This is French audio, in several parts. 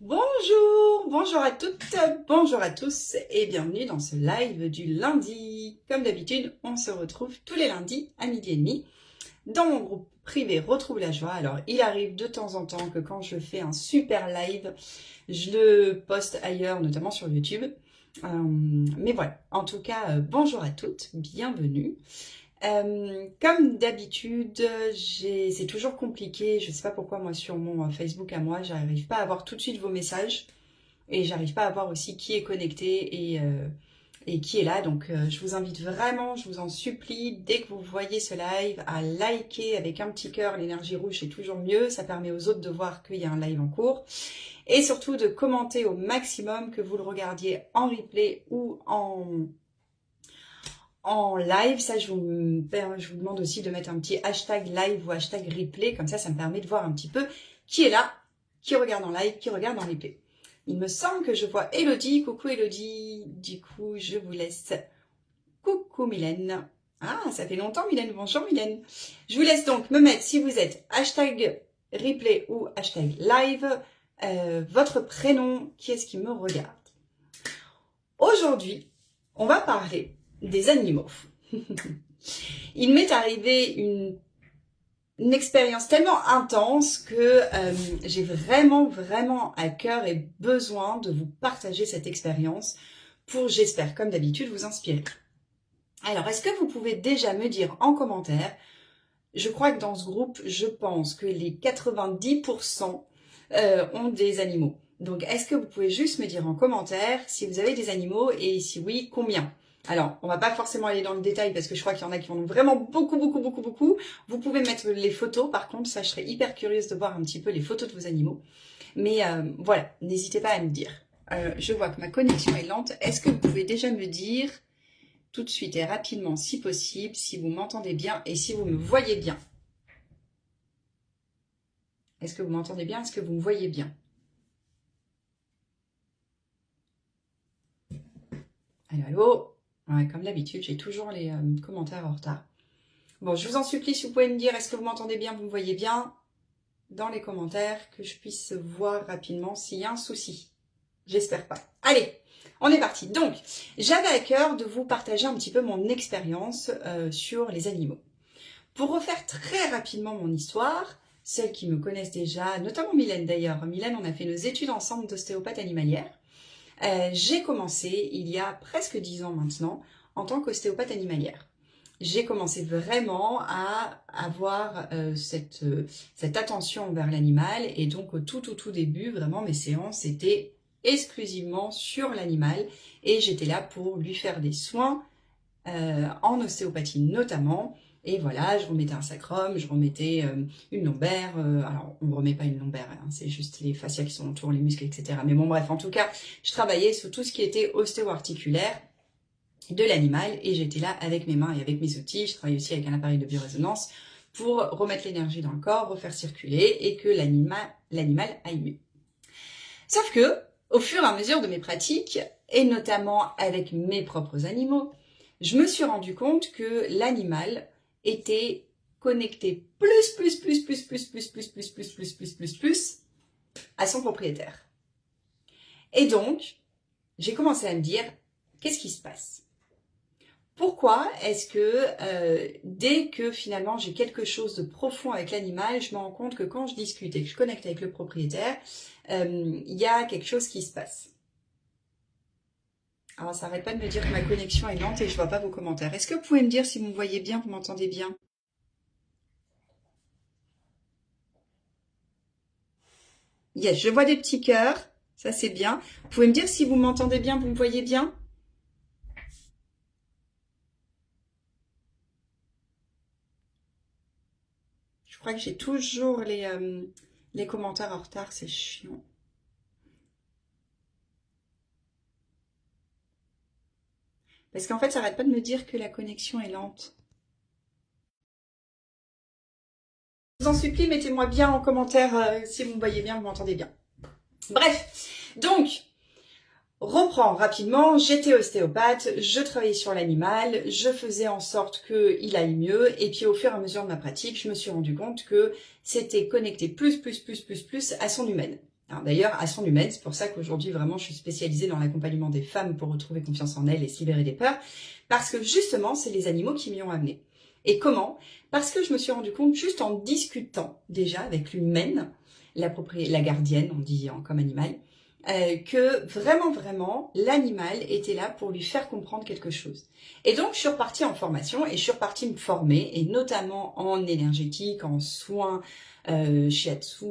Bonjour, bonjour à toutes, bonjour à tous et bienvenue dans ce live du lundi. Comme d'habitude, on se retrouve tous les lundis à 12h30 dans mon groupe privé Retrouve la joie. Alors, il arrive de temps en temps que quand je fais un super live, je le poste ailleurs, notamment sur YouTube. Mais voilà, en tout cas, bonjour à toutes, bienvenue. Comme d'habitude, c'est toujours compliqué. Je ne sais pas pourquoi moi sur mon Facebook à moi, j'arrive pas à voir tout de suite vos messages et j'arrive pas à voir aussi qui est connecté et qui est là. Donc je vous invite vraiment, je vous en supplie, dès que vous voyez ce live, à liker avec un petit cœur. L'énergie rouge c'est toujours mieux, ça permet aux autres de voir qu'il y a un live en cours. Et surtout de commenter au maximum, que vous le regardiez en replay ou en live. Ça, je vous demande aussi de mettre un petit hashtag live ou hashtag replay. Comme ça me permet de voir un petit peu qui est là, qui regarde en live, qui regarde en replay. Il me semble que je vois Elodie. Coucou Elodie. Du coup, je vous laisse. Coucou Mylène. Ah, ça fait longtemps Mylène. Bonjour Mylène. Je vous laisse donc me mettre, si vous êtes hashtag replay ou hashtag live, votre prénom, qui est-ce qui me regarde. Aujourd'hui, on va parler des animaux. Il m'est arrivé une expérience tellement intense que j'ai vraiment à cœur et besoin de vous partager cette expérience pour, j'espère, comme d'habitude, vous inspirer. Alors, est-ce que vous pouvez déjà me dire en commentaire, je crois que dans ce groupe, je pense que les 90% ont des animaux. Donc, est-ce que vous pouvez juste me dire en commentaire si vous avez des animaux et si oui, combien ? Alors, on va pas forcément aller dans le détail parce que je crois qu'il y en a qui en ont vraiment beaucoup. Vous pouvez mettre les photos, par contre, ça, je serais hyper curieuse de voir un petit peu les photos de vos animaux. Mais voilà, n'hésitez pas à me dire. Je vois que ma connexion est lente. Est-ce que vous pouvez déjà me dire tout de suite et rapidement, si possible, si vous m'entendez bien et si vous me voyez bien? Est-ce que vous m'entendez bien? Est-ce que vous me voyez bien? Allô, allô? Ouais, comme d'habitude, j'ai toujours les commentaires en retard. Bon, je vous en supplie, si vous pouvez me dire, est-ce que vous m'entendez bien, vous me voyez bien, dans les commentaires, que je puisse voir rapidement s'il y a un souci. J'espère pas. Allez, on est parti. Donc, j'avais à cœur de vous partager un petit peu mon expérience sur les animaux. Pour refaire très rapidement mon histoire, celles qui me connaissent déjà, notamment Mylène d'ailleurs. Mylène, on a fait nos études ensemble d'ostéopathe animalière. J'ai commencé il y a presque 10 ans maintenant en tant qu'ostéopathe animalière. J'ai commencé vraiment à avoir cette attention envers l'animal et donc au tout début, vraiment mes séances étaient exclusivement sur l'animal et j'étais là pour lui faire des soins en ostéopathie notamment. Et voilà, je remettais un sacrum, je remettais une lombaire. Alors, on ne remet pas une lombaire, hein, c'est juste les fascias qui sont autour, les muscles, etc. Mais bon, bref, en tout cas, je travaillais sur tout ce qui était ostéo-articulaire de l'animal et j'étais là avec mes mains et avec mes outils. Je travaille aussi avec un appareil de biorésonance pour remettre l'énergie dans le corps, refaire circuler et que l'animal aille mieux. Sauf que, au fur et à mesure de mes pratiques, et notamment avec mes propres animaux, je me suis rendu compte que l'animal était connecté plus à son propriétaire. Et donc, j'ai commencé à me dire, qu'est-ce qui se passe? Pourquoi est-ce que dès que finalement j'ai quelque chose de profond avec l'animal, je me rends compte que quand je discute et que je connecte avec le propriétaire, il y a quelque chose qui se passe. Alors ça n'arrête pas de me dire que ma connexion est lente et je vois pas vos commentaires. Est-ce que vous pouvez me dire si vous me voyez bien, vous m'entendez bien? Yes, je vois des petits cœurs, ça c'est bien. Vous pouvez me dire si vous m'entendez bien, vous me voyez bien? Je crois que j'ai toujours les commentaires en retard, c'est chiant. Parce qu'en fait, ça n'arrête pas de me dire que la connexion est lente. Je vous en supplie, mettez-moi bien en commentaire si vous me voyez bien, vous m'entendez bien. Bref, donc, reprends rapidement, j'étais ostéopathe, je travaillais sur l'animal, je faisais en sorte qu'il aille mieux, et puis au fur et à mesure de ma pratique, je me suis rendu compte que c'était connecté plus à son humaine. D'ailleurs, à son humaine, c'est pour ça qu'aujourd'hui, vraiment, je suis spécialisée dans l'accompagnement des femmes pour retrouver confiance en elles et se libérer des peurs, parce que justement, c'est les animaux qui m'y ont amené. Et comment? Parce que je me suis rendu compte, juste en discutant déjà avec l'humaine, la gardienne, on dit comme animal, que vraiment, l'animal était là pour lui faire comprendre quelque chose. Et donc, je suis repartie en formation et je suis repartie me former, et notamment en énergétique, en soins, shiatsu,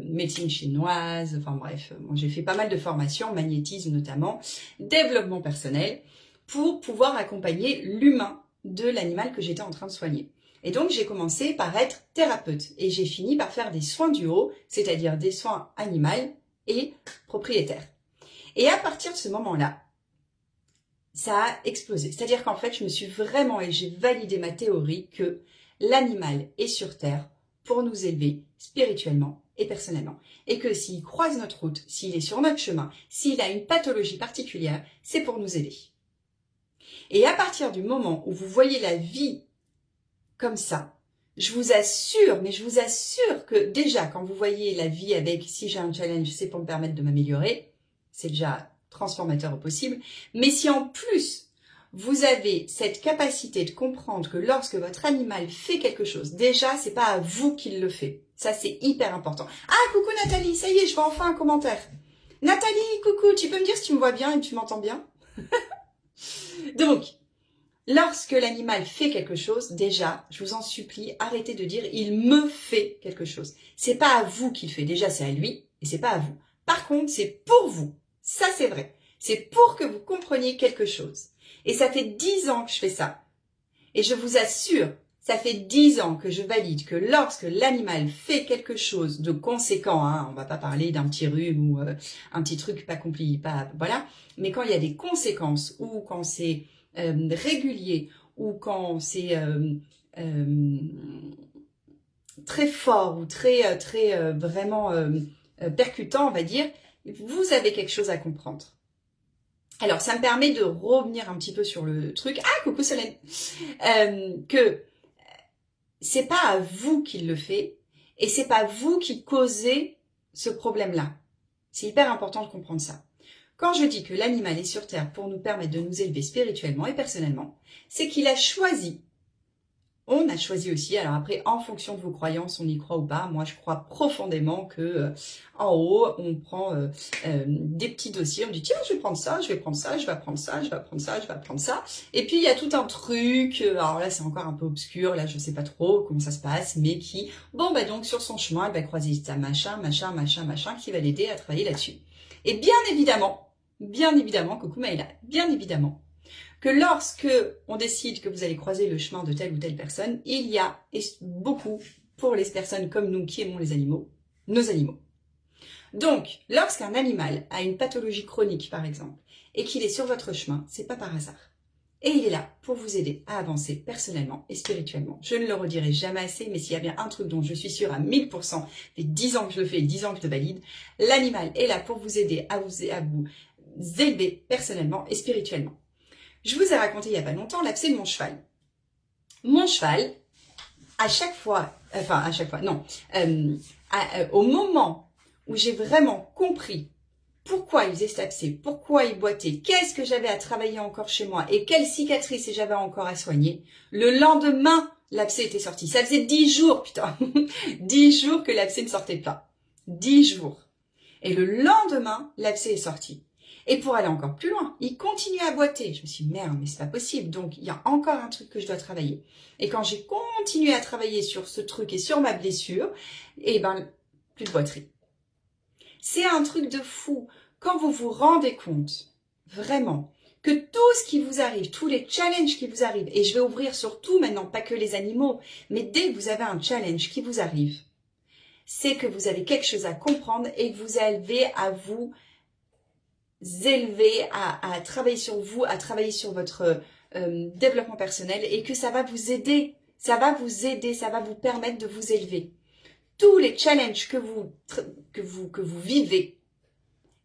médecine chinoise, enfin bref, moi j'ai fait pas mal de formations, magnétisme notamment, développement personnel, pour pouvoir accompagner l'humain de l'animal que j'étais en train de soigner. Et donc, j'ai commencé par être thérapeute et j'ai fini par faire des soins du haut, c'est-à-dire des soins animaux et propriétaires. Et à partir de ce moment-là, ça a explosé. C'est-à-dire qu'en fait, je me suis vraiment, et j'ai validé ma théorie, que l'animal est sur Terre pour nous élever spirituellement et personnellement. Et que s'il croise notre route, s'il est sur notre chemin, s'il a une pathologie particulière, c'est pour nous aider. Et à partir du moment où vous voyez la vie comme ça, je vous assure, mais je vous assure que déjà, quand vous voyez la vie avec « si j'ai un challenge, c'est pour me permettre de m'améliorer », c'est déjà transformateur au possible. Mais si en plus, vous avez cette capacité de comprendre que lorsque votre animal fait quelque chose, déjà, c'est pas à vous qu'il le fait. Ça, c'est hyper important. Ah, coucou Nathalie, ça y est, je vois enfin un commentaire. Nathalie, coucou, tu peux me dire si tu me vois bien et tu m'entends bien? Donc, lorsque l'animal fait quelque chose, déjà, je vous en supplie, arrêtez de dire « il me fait quelque chose ». C'est pas à vous qu'il fait, déjà c'est à lui et c'est pas à vous. Par contre, c'est pour vous. Ça, c'est vrai. C'est pour que vous compreniez quelque chose. Et ça fait 10 ans que je fais ça. Et je vous assure, ça fait 10 ans que je valide que lorsque l'animal fait quelque chose de conséquent, on va pas parler d'un petit rhume ou un petit truc pas compliqué, voilà, mais quand il y a des conséquences ou quand c'est régulier ou quand c'est très fort ou très vraiment percutant, on va dire, vous avez quelque chose à comprendre. Alors, ça me permet de revenir un petit peu sur le truc. Ah, coucou Solène. Que c'est pas à vous qu'il le fait et c'est pas vous qui causez ce problème-là. C'est hyper important de comprendre ça. Quand je dis que l'animal est sur Terre pour nous permettre de nous élever spirituellement et personnellement, c'est qu'il a choisi. On a choisi aussi, alors après, en fonction de vos croyances, on y croit ou pas. Moi, je crois profondément que en haut, on prend des petits dossiers, on dit tiens, je vais prendre ça, je vais prendre ça, je vais prendre ça, je vais prendre ça, je vais prendre ça. Et puis, il y a tout un truc, alors là, c'est encore un peu obscur, là, je sais pas trop comment ça se passe, mais qui, bon, bah donc, sur son chemin, elle va croiser ça, machin, qui va l'aider à travailler là-dessus. Et bien évidemment, coucou Maïla, bien évidemment, que lorsque on décide que vous allez croiser le chemin de telle ou telle personne, il y a beaucoup pour les personnes comme nous qui aimons les animaux, nos animaux. Donc, lorsqu'un animal a une pathologie chronique, par exemple, et qu'il est sur votre chemin, c'est pas par hasard. Et il est là pour vous aider à avancer personnellement et spirituellement. Je ne le redirai jamais assez, mais s'il y a bien un truc dont je suis sûre à 1000%, fait 10 ans que je le fais et 10 ans que je le valide, l'animal est là pour vous aider à vous élever personnellement et spirituellement. Je vous ai raconté il n'y a pas longtemps l'abcès de mon cheval. Mon cheval, au moment où j'ai vraiment compris pourquoi il faisait cet abcès, pourquoi il boitait, qu'est-ce que j'avais à travailler encore chez moi et quelle cicatrice j'avais encore à soigner, le lendemain, l'abcès était sorti. Ça faisait 10 jours, putain, 10 jours que l'abcès ne sortait pas. 10 jours. Et le lendemain, l'abcès est sorti. Et pour aller encore plus loin, il continue à boiter. Je me suis dit, merde, mais c'est pas possible. Donc, il y a encore un truc que je dois travailler. Et quand j'ai continué à travailler sur ce truc et sur ma blessure, plus de boiterie. C'est un truc de fou. Quand vous vous rendez compte, vraiment, que tout ce qui vous arrive, tous les challenges qui vous arrivent, et je vais ouvrir sur tout maintenant, pas que les animaux, mais dès que vous avez un challenge qui vous arrive, c'est que vous avez quelque chose à comprendre et que vous avez à vous élever, à travailler sur vous, à travailler sur votre développement personnel et que ça va vous aider, ça va vous permettre de vous élever. Tous les challenges que vous vivez,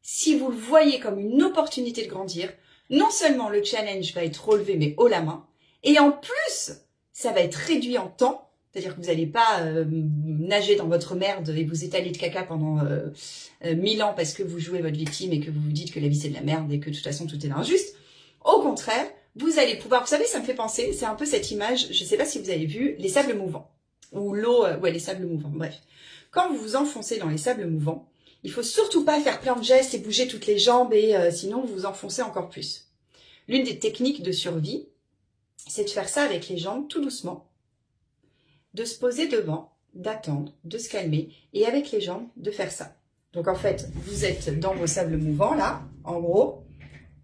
si vous le voyez comme une opportunité de grandir, non seulement le challenge va être relevé mais haut la main, et en plus, ça va être réduit en temps C'est-à-dire que vous n'allez pas nager dans votre merde et vous étaler de caca pendant 1000 ans parce que vous jouez votre victime et que vous vous dites que la vie c'est de la merde et que de toute façon tout est injuste. Au contraire, vous allez pouvoir, vous savez, ça me fait penser, c'est un peu cette image, je ne sais pas si vous avez vu, les sables mouvants. Ou l'eau, ouais, les sables mouvants, bref. Quand vous vous enfoncez dans les sables mouvants, il faut surtout pas faire plein de gestes et bouger toutes les jambes et sinon vous vous enfoncez encore plus. L'une des techniques de survie, c'est de faire ça avec les jambes tout doucement, de se poser devant, d'attendre, de se calmer et avec les jambes de faire ça. Donc en fait, vous êtes dans vos sables mouvants là, en gros,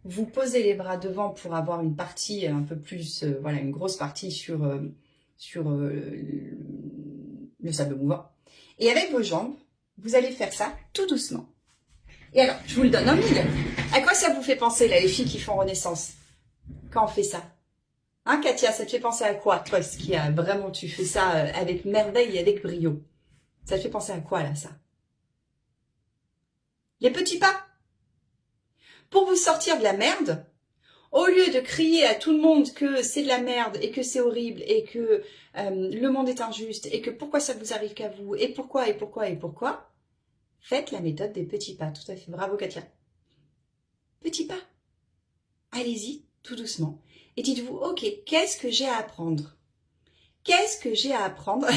vous posez les bras devant pour avoir une partie un peu plus, voilà, une grosse partie sur le sable mouvant. Et avec vos jambes, vous allez faire ça tout doucement. Et alors, je vous le donne en mille. À quoi ça vous fait penser, là, les filles qui font Renaissance, quand on fait ça? Hein, Katia, ça te fait penser à quoi, toi, ce qui a vraiment, tu fais ça avec merveille et avec brio? Ça te fait penser à quoi, là, ça? Les petits pas. Pour vous sortir de la merde, au lieu de crier à tout le monde que c'est de la merde et que c'est horrible et que le monde est injuste et que pourquoi ça vous arrive qu'à vous et pourquoi, faites la méthode des petits pas. Tout à fait. Bravo, Katia. Petits pas. Allez-y, tout doucement. Et dites-vous, ok, qu'est-ce que j'ai à apprendre? Qu'est-ce que j'ai à apprendre?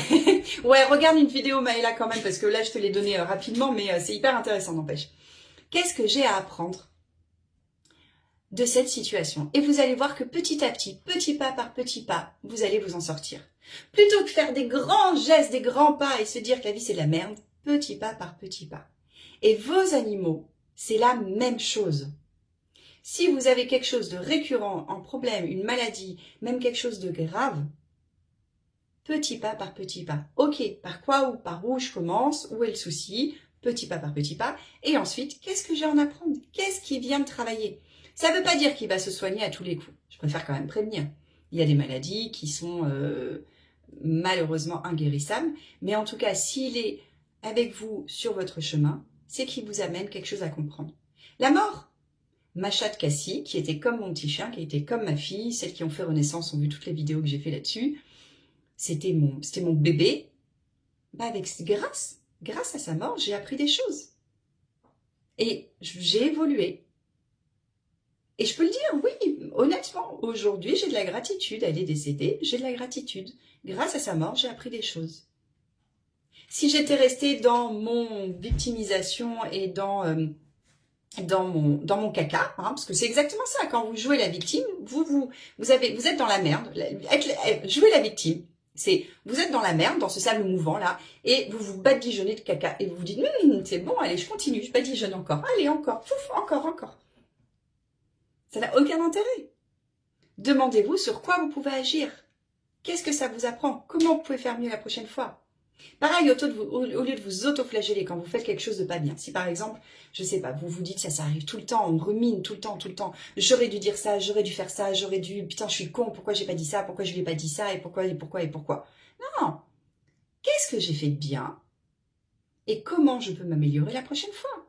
Ouais, regarde une vidéo, Maëla, quand même, parce que là, je te l'ai donné rapidement, mais c'est hyper intéressant, n'empêche. Qu'est-ce que j'ai à apprendre de cette situation? Et vous allez voir que petit à petit, petit pas par petit pas, vous allez vous en sortir. Plutôt que faire des grands gestes, des grands pas et se dire que la vie, c'est de la merde, petit pas par petit pas. Et vos animaux, c'est la même chose. Si vous avez quelque chose de récurrent, un problème, une maladie, même quelque chose de grave, petit pas par petit pas. Ok, par quoi ou par où je commence? Où est le souci? Petit pas par petit pas. Et ensuite, qu'est-ce que j'ai à en apprendre? Qu'est-ce qui vient de travailler? Ça ne veut pas dire qu'il va se soigner à tous les coups. Je préfère quand même prévenir. Il y a des maladies qui sont malheureusement inguérissables. Mais en tout cas, s'il est avec vous sur votre chemin, c'est qu'il vous amène quelque chose à comprendre. La mort. Ma chatte Cassie, qui était comme mon petit chien, qui était comme ma fille, celles qui ont fait Renaissance ont vu toutes les vidéos que j'ai fait là-dessus. C'était mon bébé. Bah grâce à sa mort, j'ai appris des choses. Et j'ai évolué. Et je peux le dire, oui, honnêtement, aujourd'hui, j'ai de la gratitude. Elle est décédée, j'ai de la gratitude. Grâce à sa mort, j'ai appris des choses. Si j'étais restée dans mon victimisation et dans mon caca, hein, parce que c'est exactement ça, quand vous jouez la victime, vous êtes dans la merde. Jouer la victime, c'est vous êtes dans la merde, dans ce sable mouvant là, et vous vous badigeonnez de caca, et vous vous dites, c'est bon, allez, je continue, je badigeonne encore, allez, encore, pouf, encore. Ça n'a aucun intérêt. Demandez-vous sur quoi vous pouvez agir. Qu'est-ce que ça vous apprend? Comment vous pouvez faire mieux la prochaine fois? Pareil, au lieu de vous auto-flageller quand vous faites quelque chose de pas bien. Si par exemple, je sais pas, vous vous dites ça arrive tout le temps, on me rumine tout le temps. J'aurais dû dire ça, j'aurais dû faire ça, putain, je suis con, pourquoi j'ai pas dit ça, pourquoi je lui ai pas dit ça, et pourquoi. Non. Qu'est-ce que j'ai fait de bien? Et comment je peux m'améliorer la prochaine fois?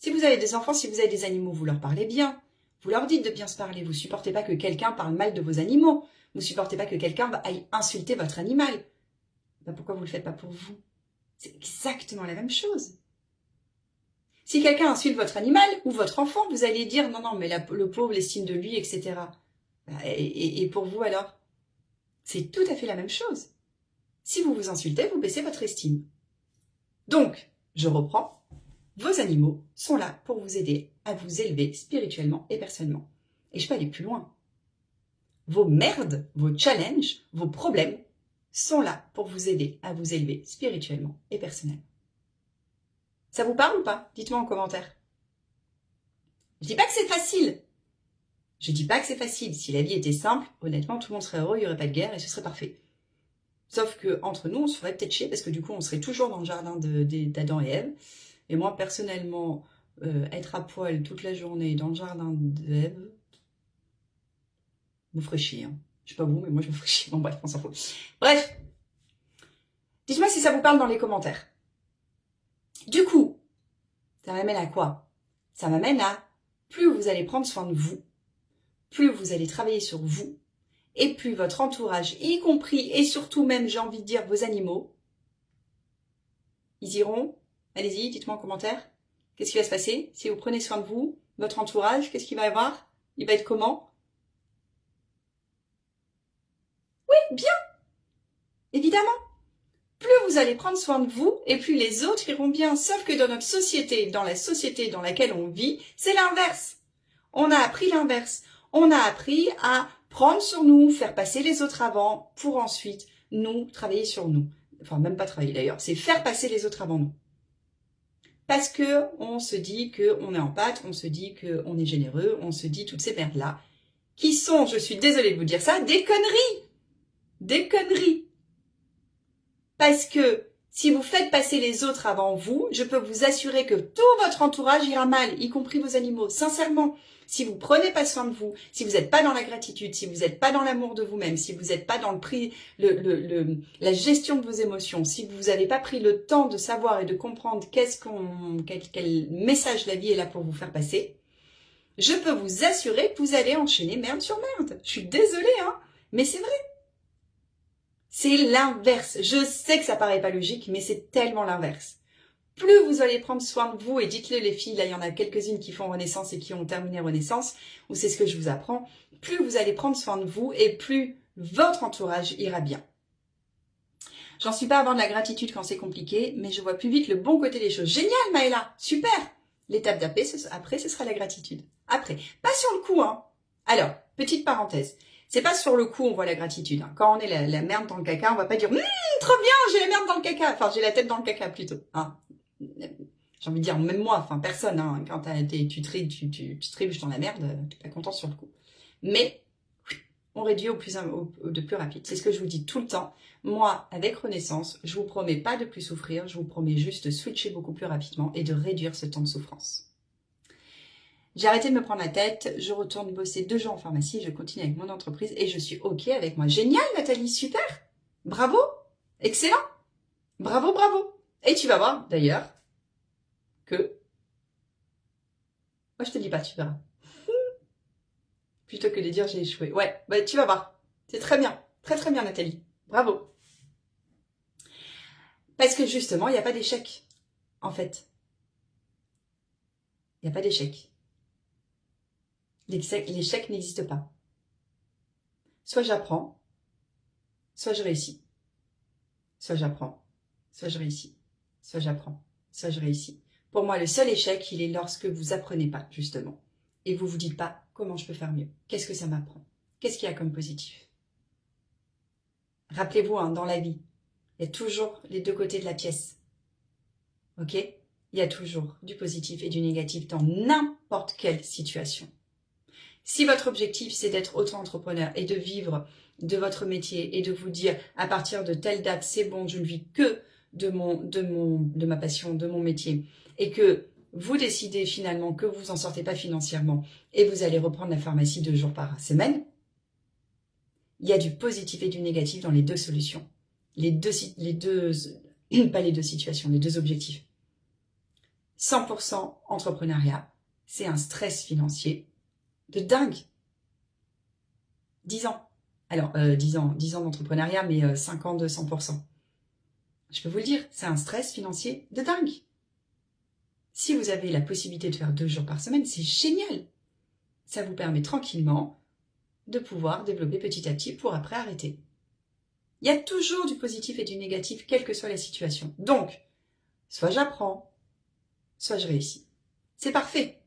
Si vous avez des enfants, si vous avez des animaux, vous leur parlez bien. Vous leur dites de bien se parler. Vous supportez pas que quelqu'un parle mal de vos animaux. Vous supportez pas que quelqu'un aille insulter votre animal. Ben pourquoi vous ne le faites pas pour vous? C'est exactement la même chose. Si quelqu'un insulte votre animal ou votre enfant, vous allez dire non, mais le pauvre, l'estime de lui, etc. Et pour vous alors? C'est tout à fait la même chose. Si vous vous insultez, vous baissez votre estime. Donc, je reprends, vos animaux sont là pour vous aider à vous élever spirituellement et personnellement. Et je peux aller plus loin. Vos merdes, vos challenges, vos problèmes sont là pour vous aider à vous élever spirituellement et personnellement. Ça vous parle ou pas? Dites-moi en commentaire. Je dis pas que c'est facile. Je dis pas que c'est facile. Si la vie était simple, honnêtement, tout le monde serait heureux, il n'y aurait pas de guerre et ce serait parfait. Sauf que entre nous, on se ferait peut-être chier parce que du coup, on serait toujours dans le jardin d'Adam et Ève. Et moi, personnellement, être à poil toute la journée dans le jardin d'Ève me ferait chier. Hein. Je sais pas vous, mais moi, je me ferais chier. Bon, bref, on s'en fout. Bref. Dites-moi si ça vous parle dans les commentaires. Du coup, ça m'amène à quoi? Ça m'amène à plus vous allez prendre soin de vous, plus vous allez travailler sur vous, et plus votre entourage, y compris et surtout même, j'ai envie de dire, vos animaux, ils iront. Allez-y, dites-moi en commentaire. Qu'est-ce qui va se passer si vous prenez soin de vous, votre entourage, qu'est-ce qu'il va y avoir? Il va être comment? Oui, bien, évidemment. Plus vous allez prendre soin de vous et plus les autres iront bien. Sauf que dans notre société, dans la société dans laquelle on vit, c'est l'inverse. On a appris l'inverse. On a appris à prendre sur nous, faire passer les autres avant pour ensuite nous travailler sur nous. Enfin, même pas travailler d'ailleurs, c'est faire passer les autres avant nous. Parce que on se dit qu'on est en pâte, on se dit qu'on est généreux, on se dit toutes ces merdes-là, qui sont, je suis désolée de vous dire ça, des conneries. Des conneries. Parce que si vous faites passer les autres avant vous, je peux vous assurer que tout votre entourage ira mal, y compris vos animaux. Sincèrement, si vous prenez pas soin de vous, si vous n'êtes pas dans la gratitude, si vous n'êtes pas dans l'amour de vous-même, si vous n'êtes pas dans la gestion de vos émotions, si vous n'avez pas pris le temps de savoir et de comprendre quel message la vie est là pour vous faire passer, je peux vous assurer que vous allez enchaîner merde sur merde. Je suis désolée, hein, mais c'est vrai. C'est l'inverse. Je sais que ça paraît pas logique, mais c'est tellement l'inverse. Plus vous allez prendre soin de vous, et dites-le les filles, là il y en a quelques-unes qui font Renaissance et qui ont terminé Renaissance, ou c'est ce que je vous apprends, plus vous allez prendre soin de vous et plus votre entourage ira bien. J'en suis pas à avoir de la gratitude quand c'est compliqué, mais je vois plus vite le bon côté des choses. Génial Maëla, super. L'étape d'après, ce sera la gratitude. Après, pas sur le coup, hein. Alors, petite parenthèse. C'est pas sur le coup on voit la gratitude. Hein. Quand on est la merde dans le caca, on va pas dire trop bien, j'ai la merde dans le caca. Enfin, j'ai la tête dans le caca plutôt. Hein. J'ai envie de dire, même moi, enfin personne. Hein. Quand tu trébuches dans la merde, t'es pas content sur le coup. Mais on réduit de plus rapide. C'est ce que je vous dis tout le temps. Moi, avec Renaissance, je vous promets pas de plus souffrir. Je vous promets juste de switcher beaucoup plus rapidement et de réduire ce temps de souffrance. J'ai arrêté de me prendre la tête, je retourne bosser 2 jours en pharmacie, je continue avec mon entreprise et je suis OK avec moi. Génial Nathalie, super. Bravo, excellent. Bravo, bravo. Et tu vas voir d'ailleurs que... Moi je te dis pas, tu verras. Plutôt que de dire j'ai échoué. Ouais, bah tu vas voir. C'est très bien. Très très bien Nathalie. Bravo. Parce que justement, il n'y a pas d'échec. En fait. Il n'y a pas d'échec. L'échec n'existe pas. Soit j'apprends, soit je réussis. Soit j'apprends, soit je réussis. Soit j'apprends, soit je réussis. Pour moi, le seul échec, il est lorsque vous apprenez pas, justement. Et vous vous dites pas, comment je peux faire mieux? Qu'est-ce que ça m'apprend? Qu'est-ce qu'il y a comme positif? Rappelez-vous, hein, dans la vie, il y a toujours les 2 côtés de la pièce. Ok? Il y a toujours du positif et du négatif dans n'importe quelle situation. Si votre objectif, c'est d'être auto-entrepreneur et de vivre de votre métier et de vous dire, à partir de telle date, c'est bon, je ne vis que de ma passion, de mon métier, et que vous décidez finalement que vous en sortez pas financièrement et vous allez reprendre la pharmacie 2 jours par semaine, il y a du positif et du négatif dans les 2 solutions. Pas les 2 situations, les 2 objectifs. 100% entrepreneuriat, c'est un stress financier de dingue. 10 ans. Alors, 10 ans d'entrepreneuriat, mais 5 ans de 100%. Je peux vous le dire, c'est un stress financier de dingue. Si vous avez la possibilité de faire 2 jours par semaine, c'est génial. Ça vous permet tranquillement de pouvoir développer petit à petit pour après arrêter. Il y a toujours du positif et du négatif, quelle que soit la situation. Donc, soit j'apprends, soit je réussis. C'est parfait.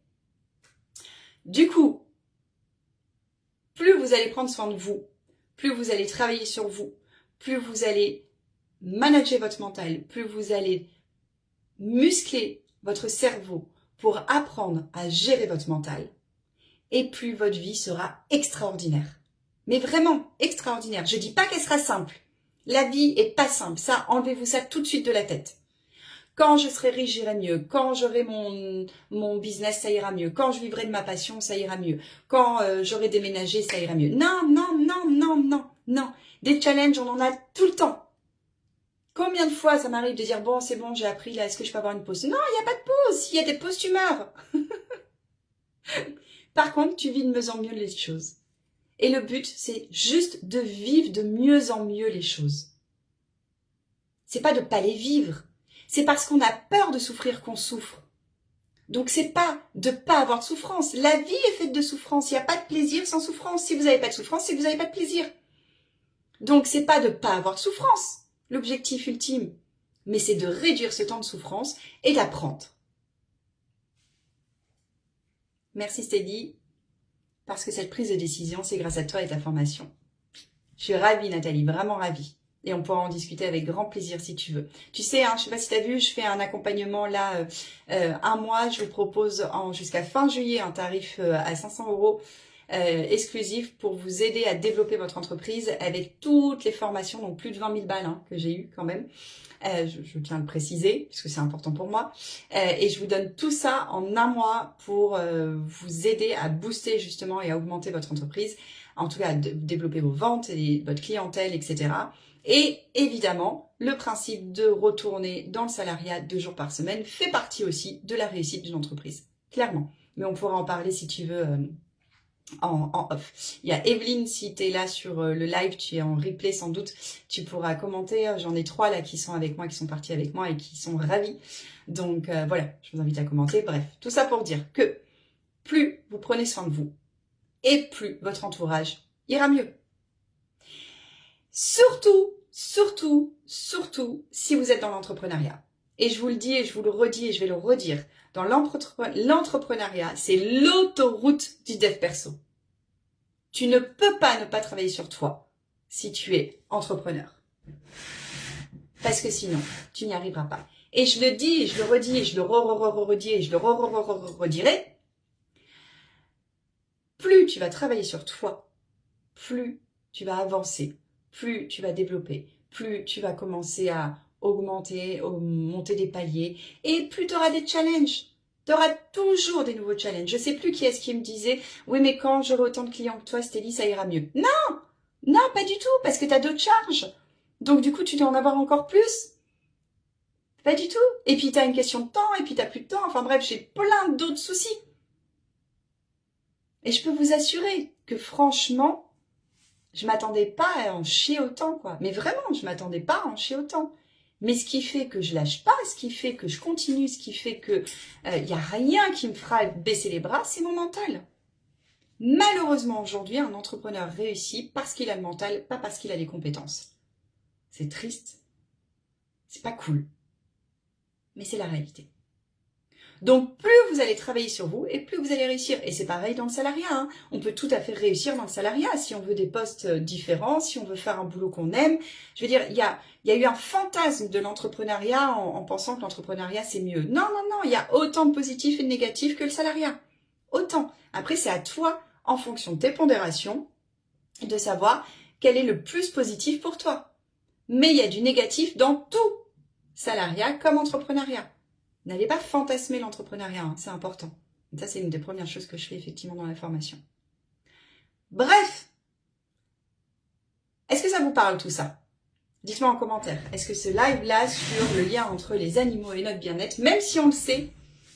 Du coup, plus vous allez prendre soin de vous, plus vous allez travailler sur vous, plus vous allez manager votre mental, plus vous allez muscler votre cerveau pour apprendre à gérer votre mental, et plus votre vie sera extraordinaire. Mais vraiment extraordinaire. Je dis pas qu'elle sera simple. La vie est pas simple. Ça, enlevez-vous ça tout de suite de la tête. Quand je serai riche, j'irai mieux. Quand j'aurai mon business, ça ira mieux. Quand je vivrai de ma passion, ça ira mieux. Quand j'aurai déménagé, ça ira mieux. Non, non, non, non, non, non. Des challenges, on en a tout le temps. Combien de fois ça m'arrive de dire, bon, c'est bon, j'ai appris, là, est-ce que je peux avoir une pause? Non, il n'y a pas de pause. S'il y a des pauses, tu meurs. Par contre, tu vis de mieux en mieux les choses. Et le but, c'est juste de vivre de mieux en mieux les choses. C'est pas de pas les vivre. C'est parce qu'on a peur de souffrir qu'on souffre. Donc c'est pas de pas avoir de souffrance. La vie est faite de souffrance. Il n'y a pas de plaisir sans souffrance. Si vous n'avez pas de souffrance, c'est que vous n'avez pas de plaisir. Donc c'est pas de pas avoir de souffrance, l'objectif ultime. Mais c'est de réduire ce temps de souffrance et d'apprendre. Merci Steady, parce que cette prise de décision, c'est grâce à toi et ta formation. Je suis ravie Nathalie, vraiment ravie. Et on pourra en discuter avec grand plaisir si tu veux. Tu sais, je sais pas si tu as vu, je fais un accompagnement là, un mois. Je vous propose jusqu'à fin juillet un tarif à 500 € exclusif pour vous aider à développer votre entreprise avec toutes les formations, donc plus de 20 000 balles que j'ai eu quand même. Je tiens à le préciser, puisque c'est important pour moi. Et je vous donne tout ça en un mois pour vous aider à booster justement et à augmenter votre entreprise. En tout cas, à développer vos ventes, et votre clientèle, etc. Et évidemment, le principe de retourner dans le salariat 2 jours par semaine fait partie aussi de la réussite d'une entreprise. Clairement. Mais on pourra en parler si tu veux en off. Il y a Evelyne, si tu es là sur le live, tu es en replay sans doute, tu pourras commenter. J'en ai 3 là qui sont avec moi, qui sont partis avec moi et qui sont ravis. Donc voilà, je vous invite à commenter. Bref, tout ça pour dire que plus vous prenez soin de vous et plus votre entourage ira mieux. Surtout, surtout, surtout si vous êtes dans l'entrepreneuriat. Et je vous le dis et je vous le redis et je vais le redire. Dans l'entrepreneuriat, c'est l'autoroute du dev perso. Tu ne peux pas ne pas travailler sur toi si tu es entrepreneur. Parce que sinon, tu n'y arriveras pas. Et je le dis, et je le redis, et je le redis, et je le redirai. Plus tu vas travailler sur toi, plus tu vas avancer, plus tu vas développer, plus tu vas commencer à augmenter, monter des paliers, et plus tu auras des challenges. Tu auras toujours des nouveaux challenges. Je sais plus qui est-ce qui me disait « Oui, mais quand j'aurai autant de clients que toi, Stélie, ça ira mieux. » Non, non, pas du tout, parce que tu as d'autres charges. Donc du coup, tu dois en avoir encore plus. Pas du tout. Et puis tu as une question de temps, et puis tu n'as plus de temps. Enfin bref, j'ai plein d'autres soucis. Et je peux vous assurer que franchement, je m'attendais pas à en chier autant, quoi. Mais vraiment, je m'attendais pas à en chier autant. Mais ce qui fait que je lâche pas, ce qui fait que je continue, ce qui fait que y a rien qui me fera baisser les bras, c'est mon mental. Malheureusement, aujourd'hui, un entrepreneur réussit parce qu'il a le mental, pas parce qu'il a les compétences. C'est triste. C'est pas cool. Mais c'est la réalité. Donc, plus vous allez travailler sur vous et plus vous allez réussir. Et c'est pareil dans le salariat. On peut tout à fait réussir dans le salariat si on veut des postes différents, si on veut faire un boulot qu'on aime. Je veux dire, il y a eu un fantasme de l'entrepreneuriat en pensant que l'entrepreneuriat, c'est mieux. Non, non, non, il y a autant de positifs et de négatifs que le salariat. Autant. Après, c'est à toi, en fonction de tes pondérations, de savoir quel est le plus positif pour toi. Mais il y a du négatif dans tout, salariat comme entrepreneuriat. N'allez pas fantasmer l'entrepreneuriat, c'est important. Et ça, c'est une des premières choses que je fais effectivement dans la formation. Bref, est-ce que ça vous parle tout ça? Dites-moi en commentaire. Est-ce que ce live-là sur le lien entre les animaux et notre bien-être, même si on le sait,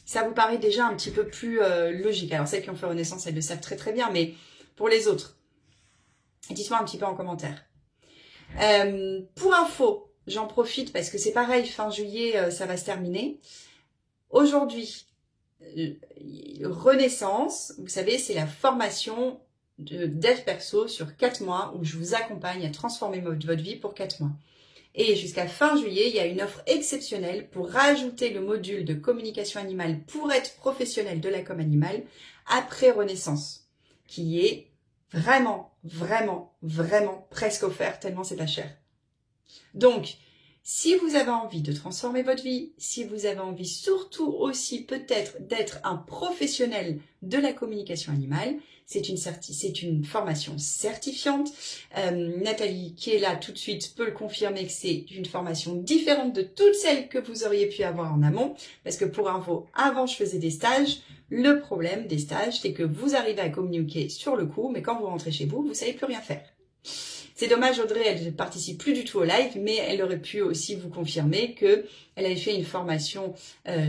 ça vous paraît déjà un petit peu plus logique? Alors celles qui ont fait Renaissance, elles le savent très très bien, mais pour les autres, dites-moi un petit peu en commentaire. Pour info, j'en profite parce que c'est pareil, fin juillet, ça va se terminer. Aujourd'hui, Renaissance, vous savez, c'est la formation de dev perso sur 4 mois où je vous accompagne à transformer votre vie pour 4 mois. Et jusqu'à fin juillet, il y a une offre exceptionnelle pour rajouter le module de communication animale pour être professionnel de la com animale après Renaissance, qui est vraiment, vraiment, vraiment presque offert tellement c'est pas cher. Donc, si vous avez envie de transformer votre vie, si vous avez envie surtout aussi peut-être d'être un professionnel de la communication animale, c'est une formation certifiante. Nathalie, qui est là tout de suite, peut le confirmer que c'est une formation différente de toutes celles que vous auriez pu avoir en amont. Parce que pour info, avant je faisais des stages. Le problème des stages, c'est que vous arrivez à communiquer sur le coup, mais quand vous rentrez chez vous, vous savez plus rien faire. C'est dommage, Audrey, elle ne participe plus du tout au live, mais elle aurait pu aussi vous confirmer que elle avait fait une formation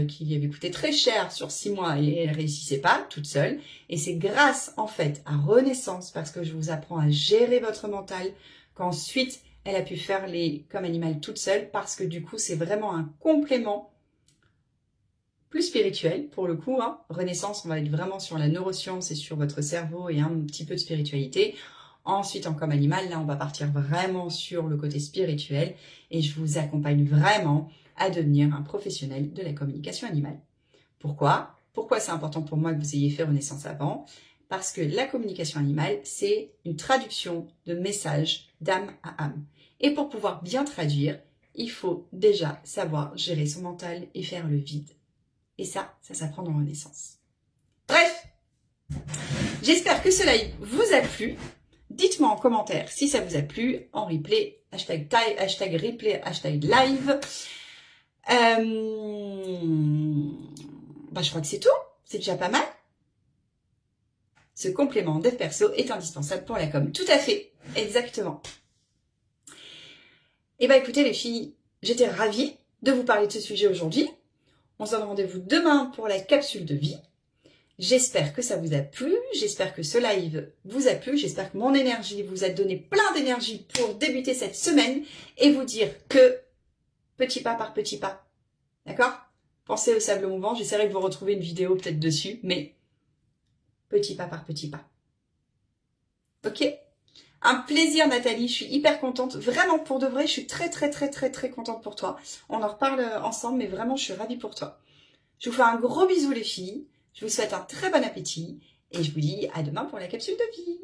qui lui avait coûté très cher sur 6 mois et elle réussissait pas toute seule. Et c'est grâce en fait à Renaissance, parce que je vous apprends à gérer votre mental, qu'ensuite elle a pu faire les comme animal toute seule, parce que du coup c'est vraiment un complément plus spirituel pour le coup. Renaissance, on va être vraiment sur la neuroscience et sur votre cerveau et un petit peu de spiritualité. Ensuite, en comme animal, là, on va partir vraiment sur le côté spirituel et je vous accompagne vraiment à devenir un professionnel de la communication animale. Pourquoi ? Pourquoi c'est important pour moi que vous ayez fait Renaissance avant ? Parce que la communication animale, c'est une traduction de messages d'âme à âme. Et pour pouvoir bien traduire, il faut déjà savoir gérer son mental et faire le vide. Et ça s'apprend dans Renaissance. Bref, j'espère que ce live vous a plu. Dites-moi en commentaire si ça vous a plu, en replay, hashtag replay, hashtag live. Je crois que c'est tout, c'est déjà pas mal. Ce complément dev perso est indispensable pour la com. Tout à fait, exactement. Et écoutez les filles, j'étais ravie de vous parler de ce sujet aujourd'hui. On se donne rendez-vous demain pour la capsule de vie. J'espère que ça vous a plu, j'espère que ce live vous a plu, j'espère que mon énergie vous a donné plein d'énergie pour débuter cette semaine et vous dire que petit pas par petit pas, d'accord ? Pensez au sable mouvant, j'essaierai de vous retrouver une vidéo peut-être dessus, mais petit pas par petit pas. Ok ? Un plaisir Nathalie, je suis hyper contente, vraiment pour de vrai, je suis très contente pour toi. On en reparle ensemble, mais vraiment je suis ravie pour toi. Je vous fais un gros bisou les filles, je vous souhaite un très bon appétit et je vous dis à demain pour la capsule de vie.